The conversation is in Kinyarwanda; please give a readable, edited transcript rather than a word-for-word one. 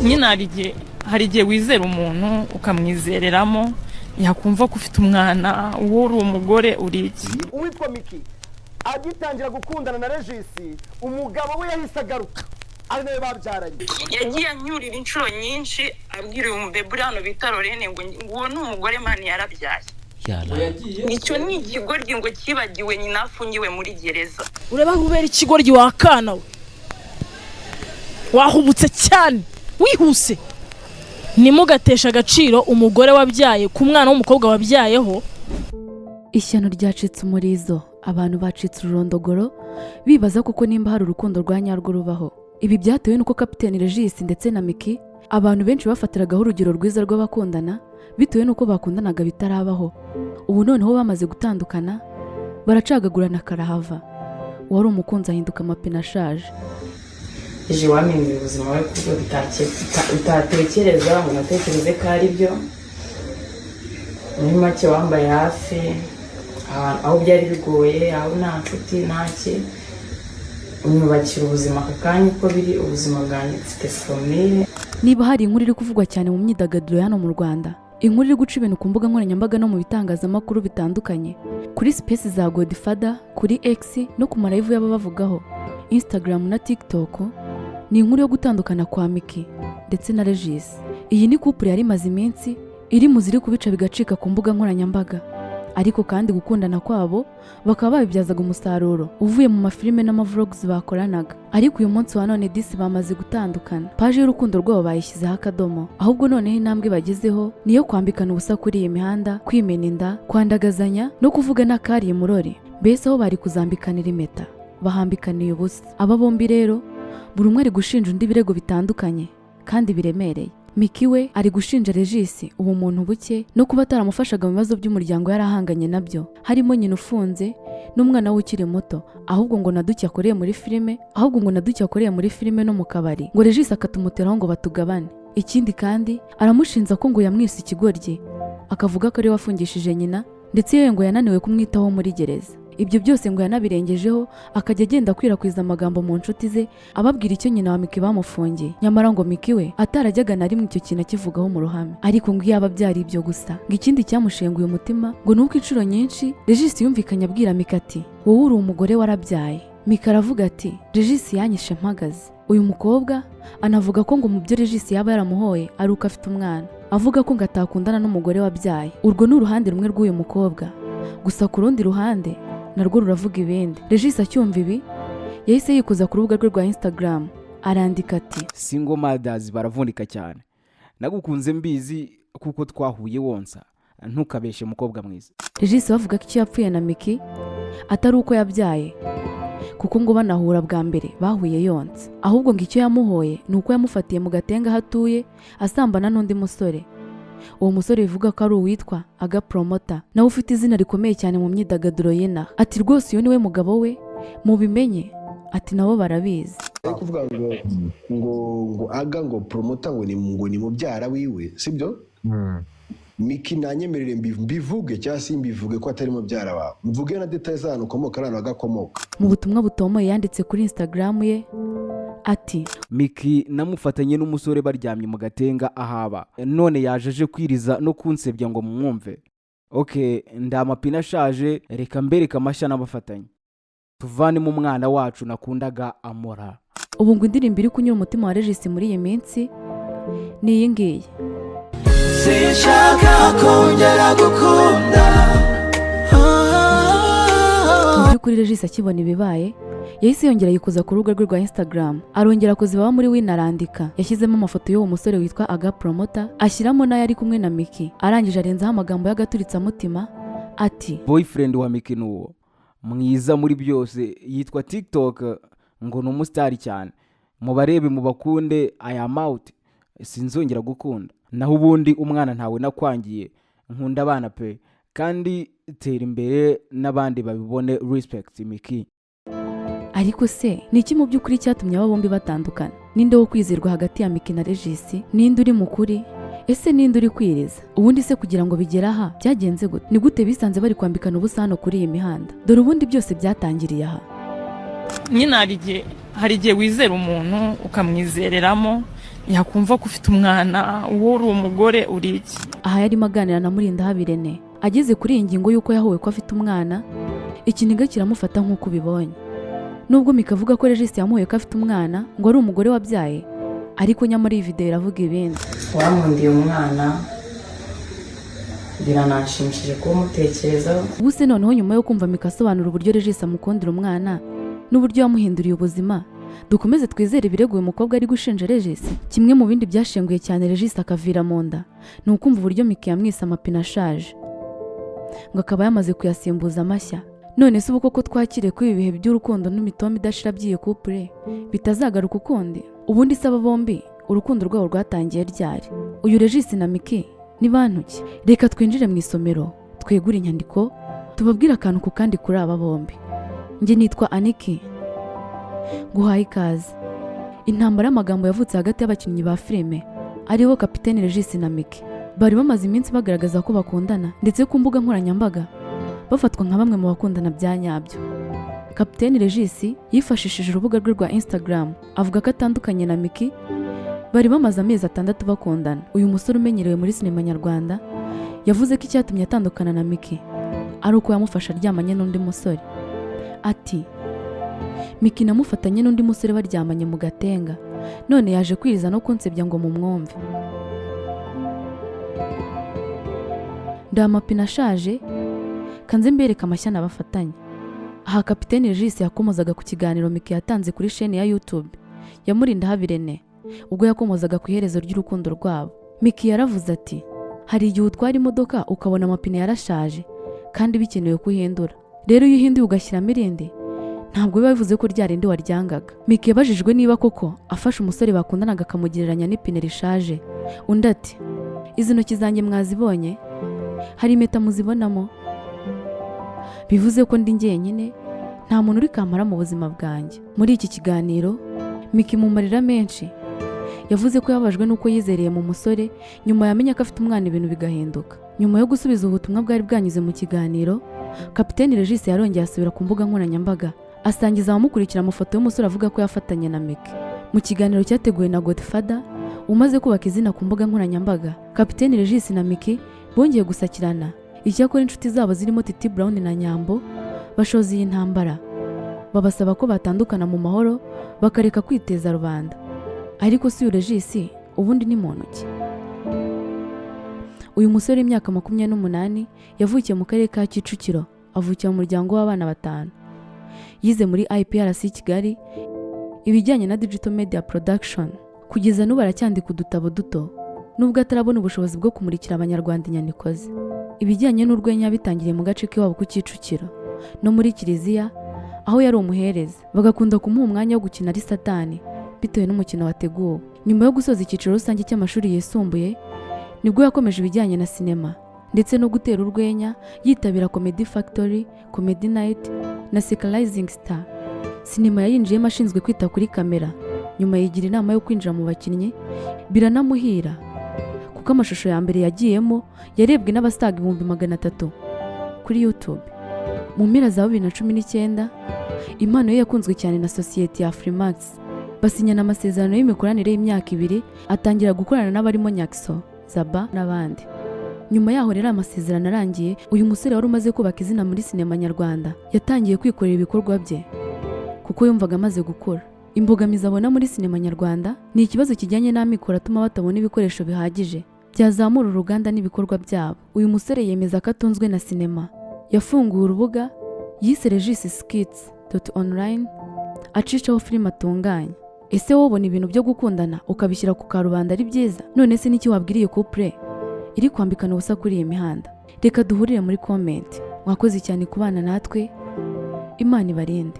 nyine hari igihe wizera umuntu ukamwizereramo yakumva ko ufite umwana uwo uri umugore uri iki. Uwitwa Miki agitangira gukundana na Regisi umugabo we yahise agaruka ari nawe babyaranye. Yagiye anyurira inshuro nyinshi abwira umubebe hano bita Lorene ngo uwo ni umugore mani yarabyaye. Nicyo ni ikigoryi ngo kibagiwe nyina afungiwe muri gereza. Ureba nkubera ikigoryi wakana we wahubutse cyane wihuse. Nimugatesha agaciro umugore wabyaye ku mwana w'umukobwa wabyayeho. Ishyano ryacitse umurizo, abantu bacitse ururondogoro bibaza kuko nimba hari urukundo rwa nyarwo rubaho. Ibi byatewe nuko Kapiteni Regis ndetse na Miki abantu benshi bafatiragaho urugero rwiza rw'abakundana bitewe nuko bakundanaga bitarabaho. Ubu noneho bamaze gutandukana baracagagurana karahava. Wari umukunzi ahinduka amapine ashaje. Ije wamenye ubuzima we kuko utatekereza ngo natekereze ko ari byo. Muri make wambaye hafi aho byari bigoye, aho nta nshuti ntaki, unyubakira ubuzima aka kanya uko biri ubuzima bwanjye mfite famille. Niba hari inkuru iri kuvugwa cyane mu myidagaduro hano mu Rwanda, inkuru iri guca ibintu ku mbuga nkoranyambaga no mu bitangazamakuru bitandukanye, kuri space za Godfather, kuri X no ku marayivu y'ababavugaho Instagram na TikTok, ni inkuru yo gutandukana kwa Miki ndetse na Regis. Iyi ni couple yari maze iminsi iri mu ziri kubica bigacika ku mbuga nkoranyambaga, ariko kandi gukundana kwabo bakaba babibyazaga umusaruro uvuye mu mafilime n'amavlogs bakoranaga. Ariko uyu munsi wa none disi bamaze gutandukana, paje y'urukundo rwabo bayishyizeho akadomo. Ahubwo noneho intambwe bagezeho niyo kwambikana ubusa kuri iyi mihanda, kwimena inda, kwandagazanya no kuvuga n'akariye murori. Mbese aho bari kuzambikanira impeta bahambikaniye ubusa. Aba bombi rero buri umwe ari gushinja undi birego bitandukanye kandi biremereye. Miki we ari gushinja Regis ubumuntu buke no kuba ataramufashaga mu bibazo by'umuryango yarahanganye nabyo, harimo nyina ufunze n'umwana we ukiri muto, ahubwo ngo naduke akoreye muri filime no mu kabari, ngo Regis akatumuteraho ngo batugabane. Ikindi kandi aramushinza ko ngo yamwise ikigoryi, akavuga ko ari we wafungishije nyina ndetse yewe ngo yananiwe kumwitaho muri gereza. Ibyo byose ngo yanabirengejeho akajya agenda akwirakwiza amagambo mu nshuti ze ababwira icyo nyina wa Miki bamufungiye. Nyamara ngo Miki we atarajyaga na rimwe icyo kintu akivugaho mu ruhame. Ariko ngo yaba byari ibyo gusa, ngo ikindi cyamushenguye umutima ngo nuko inshuro nyinshi Regis yumvikanye abwira Miki ati wowe uri umugore warabyaye. Miki aravuga ati Regis yanyishe mpagaze. Uyu mukobwa anavuga ko ngo mu byo Regis yaba yaramuhoye ari uko afite umwana, avuga ko ngo atakundana n'umugore wabyaye. Urwo ni uruhande rumwe rw'uyu mukobwa, gusa ku rundi ruhande narwo ruravuga ibindi. Regis acyumva ibi yahise yikuza ku rubuga rwe rwa Instagram arandika ati single mothers baravunika cyane, nagukunze mbizi kuko twahuye wonsa, ntukabeshe mukobwa mwiza. Regis bavuga ko icyo yapfuye na Miki atari uko yabyaye kuko ngo banahura bwa mbere bahuye yonsa, ahubwo ngo icyo yamuhoye ni uko yamufatiye mu gatenga hatuye asambana n'undi musore. Uwo musore bivuga ko ari uwitwa Aga Promoter, nawe ufite izina rikomeye cyane mu myidagaduro y'inaha. Ati rwose uyu niwe mugabo we mubimenye, ati nabo barabizi. Kuvuga ngo Aga ngo Promoter ngo ni mubyara wiwe, sibyo? Miki nanyemerere mbivuge cyangwa se mbivuge ko atari mubyara wawe, mvuge na details z'ahantu ukomoka n'ahantu agakomoka. Mu butumwa butomoye yanditse kuri Instagram ye ati Miki namufatanye n'umusore baryamye mu gatenga ahaba, none yajeje kwiriza no kunsebya ngo mwumve. Okay, ndamapina ashaje, reka mbereka amashya n'abafatanye, tuvane mu mwana wacu nakundaga amora. Ubu ngo indirimbo iri kunyura umutima wa Regis muri iyi minsi ni iyi ngiyi. Sinshaka kongera gukunda. Kuri Regis akibona ibibaye yahise yongera yikuza ku rubuga rwe rwa Instagram, arongera kuziba muri Win arandika. Yashyizemo amafoto y'uwo musore witwa Aga Promoter, ashyiramo nayo ari kumwe na Miki, arangije arenzaho amagambo y'agaturitsa mutima ati boyfriend wa Miki nuwo mwiza muri byose, yitwa TikTok, ngo numustar cyane, mubarebe mubakunde, I am out, sinzongera gukunda. Naho ubundi umwana ntawe nakwangiye, nkunda abana pe, kandi tera imbere n'abandi babibone, respect Miki. Ariko se ni iki mu by'ukuri cyatumye aba bombi batandukana? Ninde wo kwizerwa hagati ya Miki na Regis? Ninde uri mukuri? Ese ninde uri kwiriza? Ubundi se kugira ngo bigere aha byagenze gute? Ni gute bisanze bari kwambikana ubusa hano kuri iyi mihanda? Dore ubundi byose byatangiriye aha. Nyine hari igihe wizera umuntu ukamwizereramo yakumva ko ufite umwana uwo uri umugore uri iki. Aha yarimo aganira na Murindahabi René ageze kuri iyi ngingo y'uko yahuwe ko afite umwana, ikiniga kiramufata nk'uko ubibonye. Nubwo Mika avuga ko Regis yamuhuye ko afite umwana ngo ari umugore wabyaye, ariko nyamara iyi video iravuga ibindi. Wamundiye umwana biranashimishije kuba umutekerezaho. Ubuse noneho nyuma yo kumva Mika asobanura uburyo Regis amukundira umwana n'uburyo yamuhinduriye ubuzima, dukomeze twizere ibirego uyu mukobwa ari gushinja Regis. Kimwe mu bindi byashenguye cyane Regis akavira mu nda ni ukumva uburyo Mika yamwise amapine ashaje ngo akaba yamaze kuyasimbuza amashya. None se ubu koko twakire ko ibi bihe by'urukundo n'imitombe idashira by'iyi couple bitazagaruka ukundi? Ubundi saba bombi urukundo rwabo rwatangiye ryari? Uyu Regis na Miki ni bantu ki? Reka twinjire mu isomero twegure inyandiko tubabwira akantu ku kandi kuri aba bombi. Njye nitwa Aniki, guhaye ikaze. Intambara y'amagambo yavutse hagati y'abakinnyi ba filime aribo Kapiteni Regis na Miki. Bari bamaze iminsi bagaragaza ko bakundana ndetse ku mbuga nkoranyambaga bafatwa nka bamwe mu bakundana bya nyabyo. Kapiteni Regis yifashishije urubuga rwe rwa Instagram avuga ko atandukanye na Miki, bari bamaze amezi 6 bakundana. Uyu musore umenyerewe muri sinema nyarwanda yavuze ko icyatumye atandukana na Miki ari uko yamufasha aryamanye n'undi musore. Ati Miki namufatanye n'undi musore baryamanye mu gatenga, none yaje kwiriza no kunsebya ngo mumwumve. Ndamapina ashaje kanze mbereka amashyana bafatanye. Aha Kapiteni Regis yakomozaga ku kiganiro Miki yatanze kuri chaîne ya YouTube ya Murindahabi René ubwo yakomozaga ku iherezo ry'urukundo rwabo. Miki yaravuze ati hari igihe utwara imodoka ukabona amapine yarashaje kandi bikenewe kuhindura, rero iyo uhinduye ugashyiramo irindi ntabwo biba bivuze ko rya rindi waryangaga. Miki yabajijwe niba koko afashe umusore bakundanaga akamugereranya n'ipine rishaje. Undi ati izi ntoki zanjye mwazibonye, hari impeta muzibonamo? Bivuze ko ndi njyenyine, nta muntu uri kamara mu buzima bwanjye. Muri iki kiganiro Miki mu marira menshi yavuze ko yababajwe n'uko yizereye mu musore nyuma yamenya ko afite umwana ibintu bigahinduka. Nyuma yo gusubiza ubutumwa bwari bwanyuze mu kiganiro, Kapiteni Regis yarongeye asubira ku mbuga nkoranyambaga asangiza abamukurikira amafoto y'umusore avuga ko yafatanye na Miki. Mu kiganiro cyateguwe na Godfather umaze kubaka izina ku mbuga nkoranyambaga, Kapiteni Regis na Miki bongeye gusakirana. Icyakora inshuti zabo zirimo Titi Brown na Nyambo bashoza iyi ntambara, babasaba ko batandukana mu mahoro bakareka kwiteza rubanda. Ariko si uyu Regis ubundi ni muntu ki? Uyu musore w'imyaka 28 yavukiye mu karere ka Kicukiro, avukira mu muryango w'abana 5. Yize muri IPRC Kigali ibijyanye na digital media production. Kugeza n'ubu aracyandika udutabo duto nubwo atarabona ubushobozi bwo kumurikira abanyarwanda inyandiko ze. Ibijyanye n'urwenya bitangiriye mu gace k'iwabo ku Kicukiro no muri Kiliziya aho yari umuhereza, bagakunda kumuha umwanya wo gukina ari Satani bitewe n'umukino wateguwe. Nyuma yo gusoza icyiciro rusange cy'amashuri yisumbuye nibwo yakomeje ibijyanye na sinema ndetse no gutera urwenya, yitabira Comedy Factory, Comedy Night na Rising Star. Sinema yayinjiyemo ashinzwe kwita kuri kamera, nyuma yigira inama yo kwinjira mu bakinnyi biranamuhira kuko amashusho ya mbere yagiyemo yarebwe n'abasaga 300,000 kuri YouTube. Mu mpera za 2019 impano ye yakunzwe cyane na sosiyete ya Freemax, basinyana amasezerano y'imikoranire y'imyaka 2 atangira gukorana n'abarimo Nyakso, Zaba n'abandi. Nyuma yaho rero amasezerano arangiye, uyu musore wari umaze kubaka izina muri sinema nyarwanda yatangiye kwikorera ibikorwa bye kuko yumvaga amaze gukura. Imbogamizi abona muri sinema nyarwanda ni ikibazo kijyanye n'amikoro atuma batabona ibikoresho bihagije byazamura uruganda n'ibikorwa byabo. Uyu musore yemeza ko atunzwe na sinema. Yafunguye urubuga yise regisskits.online acishaho filime atunganya. Ese wowe ubona ibintu byo gukundana ukabishyira ku karubanda ari byiza? None se niki wabwiriye couple iri kwambikana ubusa kuri iyi mihanda? Reka duhurire muri comment. Mwakoze cyane kubana natwe, Imana ibarinde.